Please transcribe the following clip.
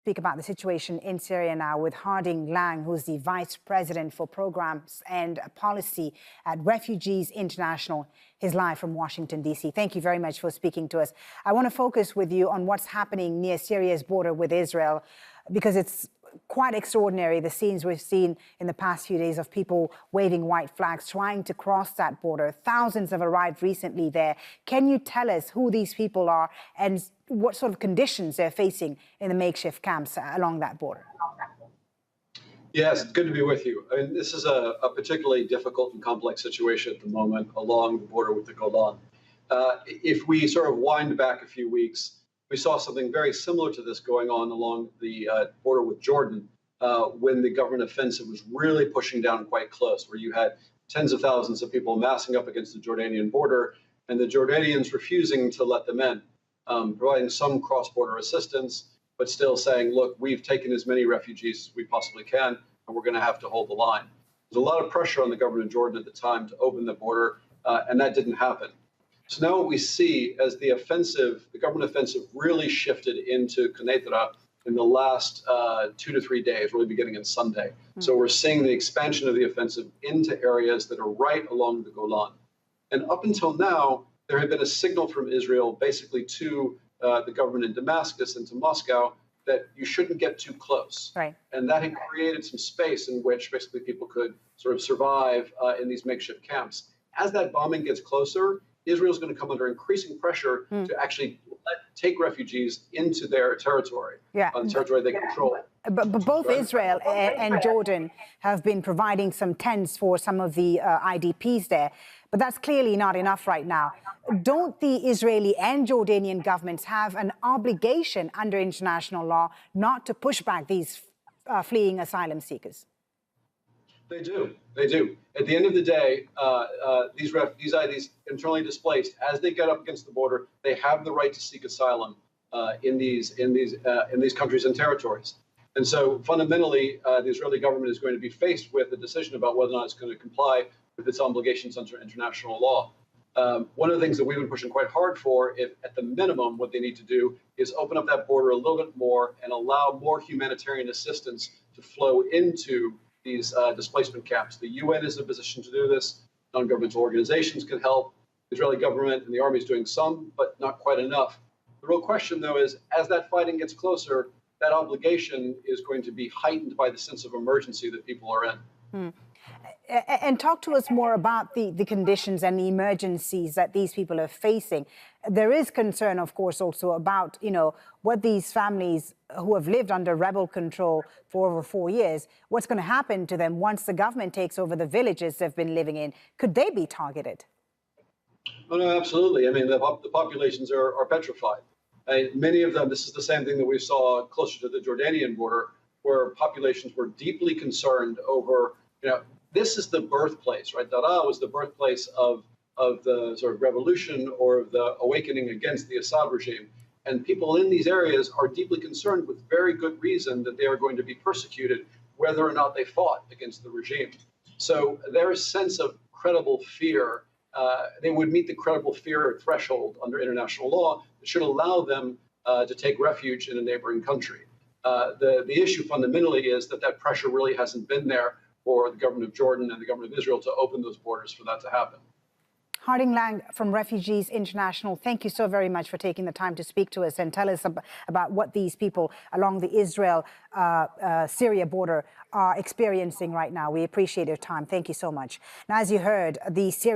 Speak about the situation in Syria now with Hardin, who's the Vice President for Programs and Policy at Refugees International. He's live from Washington, D.C. Thank you very much for speaking to us. I want to focus with you on what's happening near Syria's border with Israel, because it's quite extraordinary, the scenes we've seen in the past few days of people waving white flags trying to cross that border. Thousands have arrived recently there. Can you tell us who these people are and what sort of conditions they're facing in the makeshift camps along that border? Yes, it's good to be with you. I mean, this is a particularly difficult and complex situation at the moment along the border with the Golan. If we sort of wind back a few weeks, we saw something very similar to this going on along the border with Jordan when the government offensive was really pushing down quite close, where you had tens of thousands of people massing up against the Jordanian border and the Jordanians refusing to let them in, providing some cross-border assistance, but still saying, look, we've taken as many refugees as we possibly can, and we're going to have to hold the line. There's a lot of pressure on the government of Jordan at the time to open the border, and that didn't happen. So now what we see as the government offensive really shifted into Quneitra in the last 2 to 3 days, really beginning on Sunday. So we're seeing the expansion of the offensive into areas that are right along the Golan. And up until now, there had been a signal from Israel basically to the government in Damascus and to Moscow that you shouldn't get too close. Right. And that had created some space in which basically people could sort of survive in these makeshift camps. As that bombing gets closer, Israel's going to come under increasing pressure to actually take refugees into their territory, on territory they control. But both Israel and Jordan have been providing some tents for some of the IDPs there. But that's clearly not enough right now. Don't the Israeli and Jordanian governments have an obligation under international law not to push back these fleeing asylum seekers? They do. They do. At the end of the day, these internally displaced, as they get up against the border, they have the right to seek asylum in these countries and territories. And so fundamentally, the Israeli government is going to be faced with a decision about whether or not it's going to comply with its obligations under international law. One of the things that we've been pushing quite hard for, if at the minimum, what they need to do is open up that border a little bit more and allow more humanitarian assistance to flow into these displacement camps. The UN is in a position to do this. Non-governmental organizations can help. The Israeli government and the army is doing some, but not quite enough. The real question, though, is as that fighting gets closer, that obligation is going to be heightened by the sense of emergency that people are in. And talk to us more about the conditions and the emergencies that these people are facing. There is concern, of course, also about, what these families who have lived under rebel control for over 4 years, what's going to happen to them once the government takes over the villages they've been living in. Could they be targeted? Oh, no, absolutely. I mean, the populations are petrified. Many of them, this is the same thing that we saw closer to the Jordanian border, where populations were deeply concerned over, this is the birthplace, right? Daraa was the birthplace of the sort of revolution or of the awakening against the Assad regime. And people in these areas are deeply concerned with very good reason that they are going to be persecuted, whether or not they fought against the regime. So their sense of credible fear, they would meet the credible fear threshold under international law that should allow them to take refuge in a neighboring country. The issue fundamentally is that pressure really hasn't been there for the government of Jordan and the government of Israel to open those borders for that to happen. Hardin from Refugees International, thank you so very much for taking the time to speak to us and tell us about what these people along the Israel-Syria border are experiencing right now. We appreciate your time. Thank you so much. Now, as you heard, the Syrian